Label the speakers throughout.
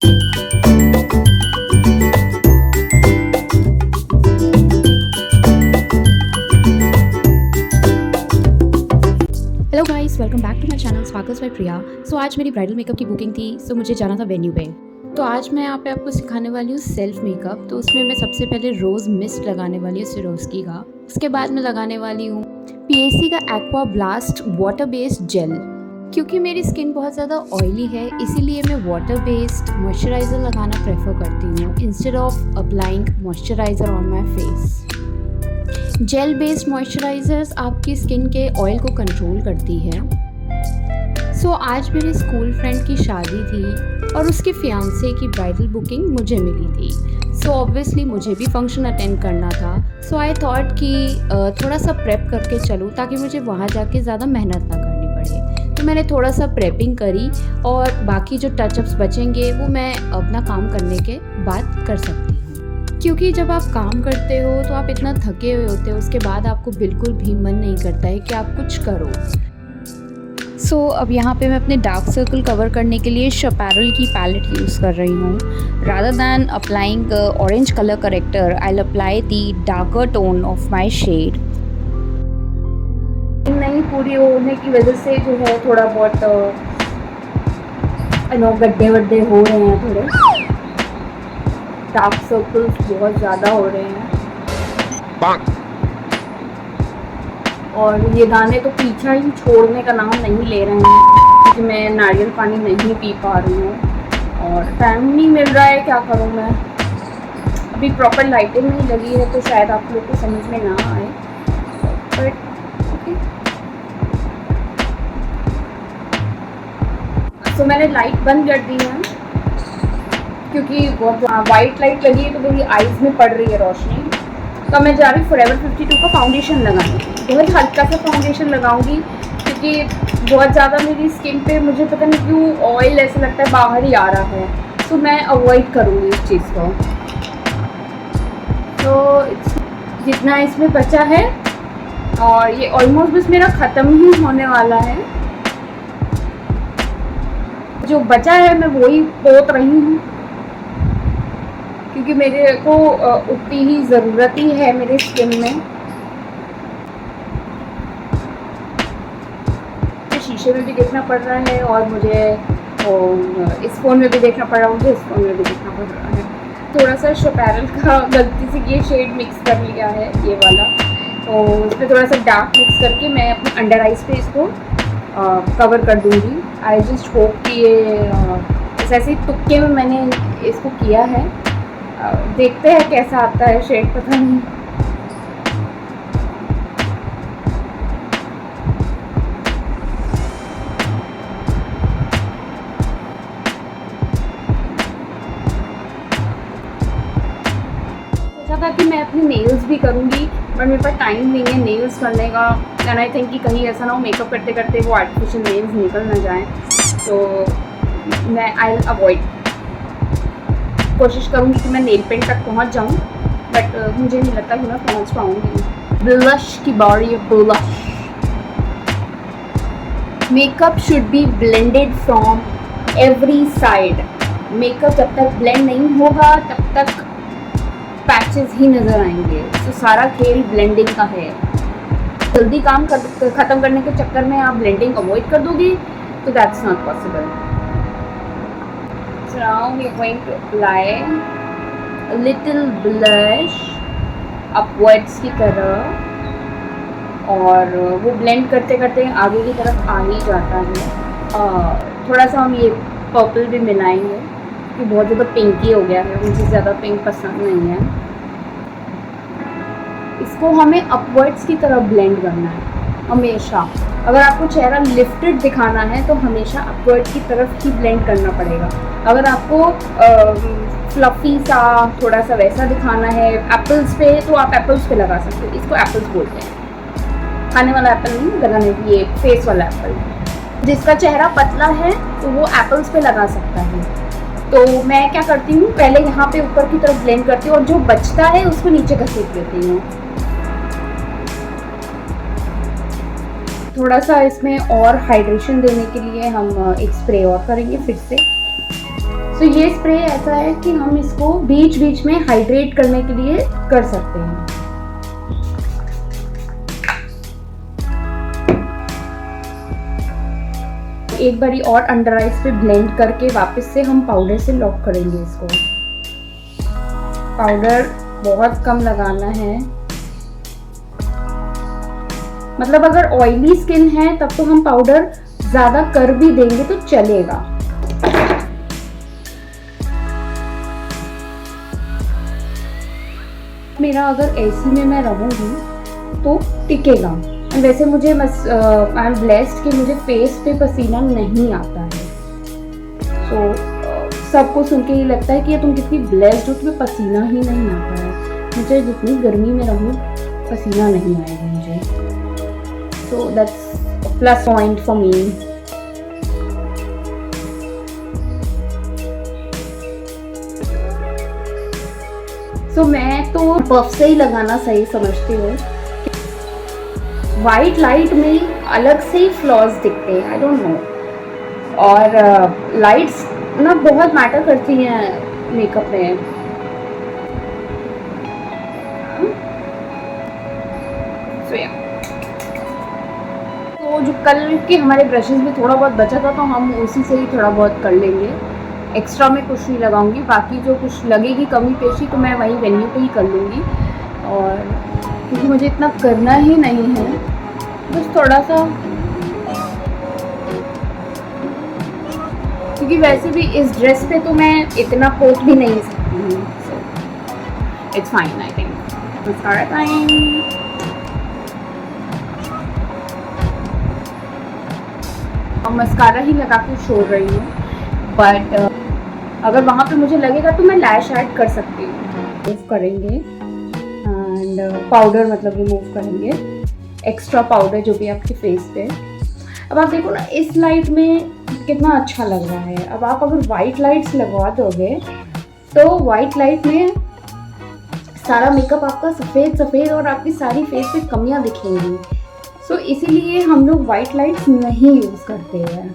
Speaker 1: Hello guys, welcome back to my channel Sparkles by Priya. So आज मेरी bridal makeup की booking थी, सो मुझे जाना था वेन्यू पे। तो आज मैं यहाँ पे आपको सिखाने वाली हूँ सेल्फ मेकअप। तो उसमें मैं सबसे पहले रोज़ मिस्ट लगाने वाली हूँ सिरोस्की का। उसके बाद मैं लगाने वाली हूँ पीएसी का aqua blast water based gel. क्योंकि मेरी स्किन बहुत ज़्यादा ऑयली है, इसीलिए मैं वाटर बेस्ड मॉइस्चराइज़र लगाना प्रेफर करती हूँ instead of applying moisturiser on my face. Gel based moisturisers आपकी स्किन के ऑयल को कंट्रोल करती है। सो आज मेरे स्कूल फ्रेंड की शादी थी और उसके फियांसे की ब्राइडल बुकिंग मुझे मिली थी। सो ऑब्वियसली मुझे भी फंक्शन अटेंड करना था। सो आई थॉट कि थोड़ा सा प्रेप करके चलूँ ताकि मुझे वहाँ जाके ज़्यादा मेहनत ना करनी पड़े। तो मैंने थोड़ा सा प्रेपिंग करी और बाकी जो टचअप्स बचेंगे वो मैं अपना काम करने के बाद कर सकती हूँ। क्योंकि जब आप काम करते हो तो आप इतना थके हुए होते हो, उसके बाद आपको बिल्कुल भी मन नहीं करता है कि आप कुछ करो। सो अब यहाँ पे मैं अपने डार्क सर्कल कवर करने के लिए शपैरल की पैलेट यूज़ कर रही हूँ। Rather than applying orange colour corrector, I will apply the darker tone of my shade. नहीं पूरी होने की वजह से जो है थोड़ा बहुत गड्ढे वड्ढे हो रहे हैं, थोड़े डार्क सर्कल्स बहुत ज़्यादा हो रहे हैं और ये दाने तो पीछा ही छोड़ने का नाम नहीं ले रहे हैं क्योंकि मैं नारियल पानी नहीं पी पा रही हूँ और टाइम नहीं मिल रहा है। क्या करूँ मैं, अभी प्रॉपर लाइटिंग नहीं लगी है तो शायद आप लोग को समझ में ना आए, बट तो मैंने लाइट बंद कर दी है क्योंकि बहुत वाइट लाइट लगी है तो मेरी आईज में पड़ रही है रोशनी। तो मैं जा रही हूँ फॉरएवर 52 का फाउंडेशन लगाने। बहुत हल्का सा फाउंडेशन लगाऊंगी क्योंकि बहुत ज़्यादा मेरी स्किन पे मुझे पता नहीं क्यों ऑयल ऐसा लगता है बाहर ही आ रहा है, तो मैं अवॉइड करूँगी इस चीज़ को। तो जितना इसमें बचा है और ये ऑलमोस्ट बस मेरा ख़त्म ही होने वाला है, जो बचा है मैं वही पोत रही हूँ क्योंकि मेरे को उतनी ही ज़रूरत ही है मेरे स्किन में। मुझे शीशे में भी देखना पड़ रहा है और मुझे इस फ़ोन में भी देखना पड़ रहा है, मुझे इस फ़ोन में भी देखना पड़ रहा है। थोड़ा सा शपैरल का गलती से ये शेड मिक्स कर लिया है, ये वाला, तो इसमें थोड़ा सा डार्क मिक्स करके मैं अपने अंडर आइज़ पे इसको कवर कर दूँगी। आई जस्ट होप कि ये ऐसे ही तुक्के में मैंने इसको किया है, देखते हैं कैसा आता है शेड, पता नहीं। सोचा था कि मैं अपनी नेल्स भी करूँगी बट मेरे पास टाइम नहीं है नेल्स करने का। एंड आई थिंक कि कहीं ऐसा ना हो मेकअप करते करते वो आर्टिफिशियल नेल्स निकल ना जाएं, तो मैं आई विल अवॉइड। कोशिश करूँगी कि मैं नेल पेंट तक पहुँच जाऊँ, बट मुझे नहीं लगता कि मैं पहुँच पाऊँगी। ब्लश की बारी है, blush. Makeup should be blended from every side. Makeup जब तक ब्लेंड नहीं होगा तब तक पैचेस ही नज़र आएंगे। तो सारा खेल ब्लेंडिंग का है। जल्दी काम ख़त्म करने के चक्कर में आप ब्लेंडिंग अवॉइड कर दोगे तो that's not possible. So now we are going to apply a little blush upwards की तरह, और वो ब्लेंड करते करते आगे की तरफ आ ही जाता है। थोड़ा सा हम ये पर्पल भी मिलाएंगे कि बहुत ज़्यादा पिंकी हो गया है, मुझे ज़्यादा पिंक पसंद नहीं है। इसको हमें अपवर्ड्स की तरफ ब्लेंड करना है हमेशा। अगर आपको चेहरा लिफ्टेड दिखाना है तो हमेशा अपवर्ड की तरफ ही ब्लेंड करना पड़ेगा। अगर आपको फ्लफी सा थोड़ा सा वैसा दिखाना है एप्पल्स पे तो आप एप्पल्स पे लगा सकते हो। इसको एप्पल्स बोलते हैं, खाने वाला एप्पल नहीं, लगाने की, ये फेस वाला एप्पल। जिसका चेहरा पतला है तो वो एप्पल्स पे लगा सकता है। तो मैं क्या करती हूँ, पहले यहाँ पे ऊपर की तरफ ब्लेंड करती हूँ और जो बचता है उसको नीचे घसीट देती हूँ। थोड़ा सा इसमें और हाइड्रेशन देने के लिए हम एक स्प्रे और करेंगे फिर से। सो ये स्प्रे ऐसा है कि हम इसको बीच बीच में हाइड्रेट करने के लिए कर सकते हैं। एक बारी और अंडर आइज पे ब्लेंड करके वापस से हम पाउडर से लॉक करेंगे इसको। पाउडर बहुत कम लगाना है, मतलब अगर ऑयली स्किन है तब तो हम पाउडर ज़्यादा कर भी देंगे तो चलेगा। मेरा अगर एसी में मैं रहूँगी तो टिकेगा। वैसे मुझे आई एम ब्लेस्ड कि मुझे फेस पे पसीना नहीं आता है। सो सबको सुन के ये लगता है कि ये तुम कितनी ब्लेस्ड हो, तुम्हें पसीना ही नहीं आता है। मुझे जितनी गर्मी में रहूँ पसीना नहीं आएगा मुझे। So that's plus point for me. तो मैं तो पफ से ही लगाना सही समझती हूँ। वाइट लाइट में अलग से ही फ्लॉज दिखते हैं, आई डोंट नो। और लाइट्स ना बहुत मैटर करती हैं मेकअप में। तो जो कल के हमारे ब्रशेस में थोड़ा बहुत बचा था तो हम उसी से ही थोड़ा बहुत कर लेंगे। एक्स्ट्रा में कुछ नहीं लगाऊंगी, बाकी जो कुछ लगेगी कमी पेशी तो मैं वहीं वेन्यू पे ही कर लूँगी। और क्योंकि मुझे इतना करना ही नहीं है, बस थोड़ा सा, क्योंकि वैसे भी इस ड्रेस पे तो मैं इतना पोत भी नहीं सकती हूँ। So it's fine, I think. Mascara time. और मस्कारा ही लगा के छोड़ रही हूँ, बट अगर वहाँ पे मुझे लगेगा तो मैं लैश ऐड कर सकती हूँ। रिमूव करेंगे एंड पाउडर मतलब रिमूव करेंगे, एक्स्ट्रा पाउडर जो भी आपके फेस पे। अब आप देखो ना इस लाइट में कितना अच्छा लग रहा है। अब आप अगर वाइट लाइट्स लगवा दोगे तो वाइट लाइट में सारा मेकअप आपका सफ़ेद सफ़ेद और आपकी सारी फेस पे कमियाँ दिखेंगी। सो इसीलिए हम लोग वाइट लाइट्स नहीं यूज़ करते हैं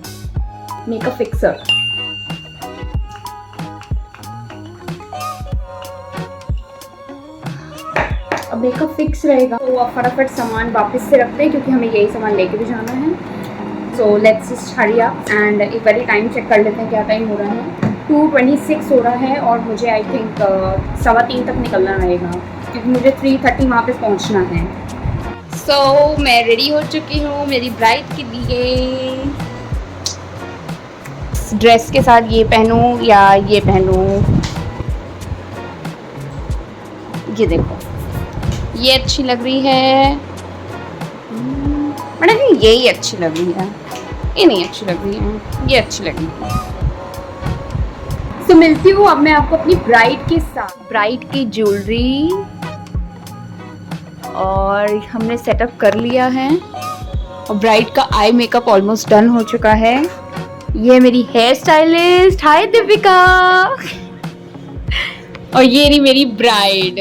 Speaker 1: मेकअप फिक्सर। अब मेकअप फिक्स रहेगा तो आप फटाफट सामान वापस से रखते हैं क्योंकि हमें यही सामान लेके भी जाना है। So let's just hurry up and एक बार टाइम चेक कर लेते हैं क्या टाइम हो रहा है। 2:26 हो रहा है और मुझे आई थिंक 3:15 तक निकलना रहेगा क्योंकि मुझे 3:30 वहाँ पे पहुँचना है। सो मैं रेडी हो चुकी हूँ मेरी ब्राइड के लिए। ड्रेस के साथ ये पहनूँ या ये पहनूँ, ये देखो ये अच्छी लग रही है, मैंने कहा यही अच्छी लग रही है, ये नहीं अच्छी लग रही है, ये अच्छी लग रही है। तो मिलती हूँ अब मैं आपको अपनी ब्राइड के साथ। ब्राइड की ज्वेलरी और हमने सेटअप कर लिया है और ब्राइड का आई मेकअप ऑलमोस्ट डन हो चुका है। ये मेरी हेयर स्टाइलिस्ट, हाय दीपिका। और ये रही मेरी ब्राइड।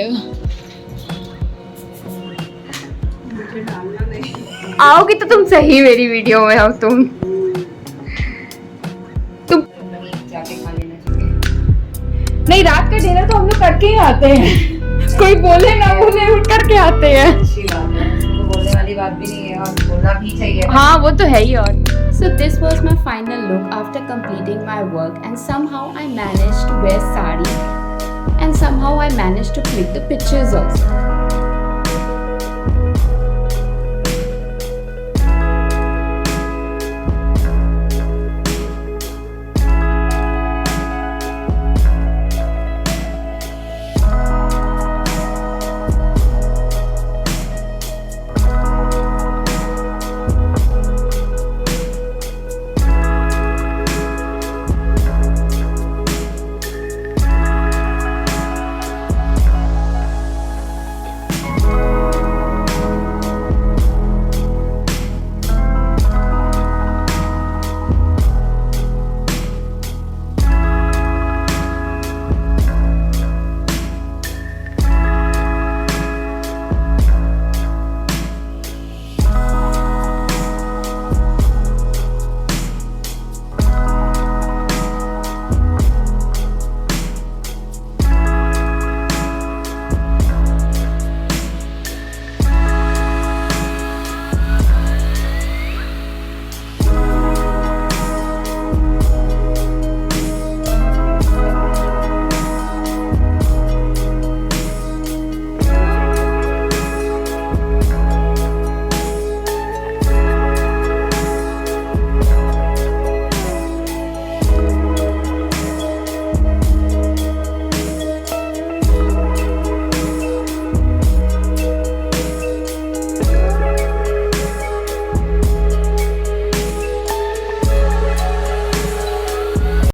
Speaker 1: आओगी तो तुम सही मेरी वीडियो में हो। तुम नहीं, रात का डिनर तो हम लोग करके ही आते हैं, कोई बोले ना बोले उठ करके आते हैं। अच्छी बात है, तो बोलने वाली बात भी नहीं है और बोलना भी चाहिए। हाँ वो तो है ही। और so this was my final look after completing my work and somehow I managed to wear sari and somehow I managed to click the pictures also.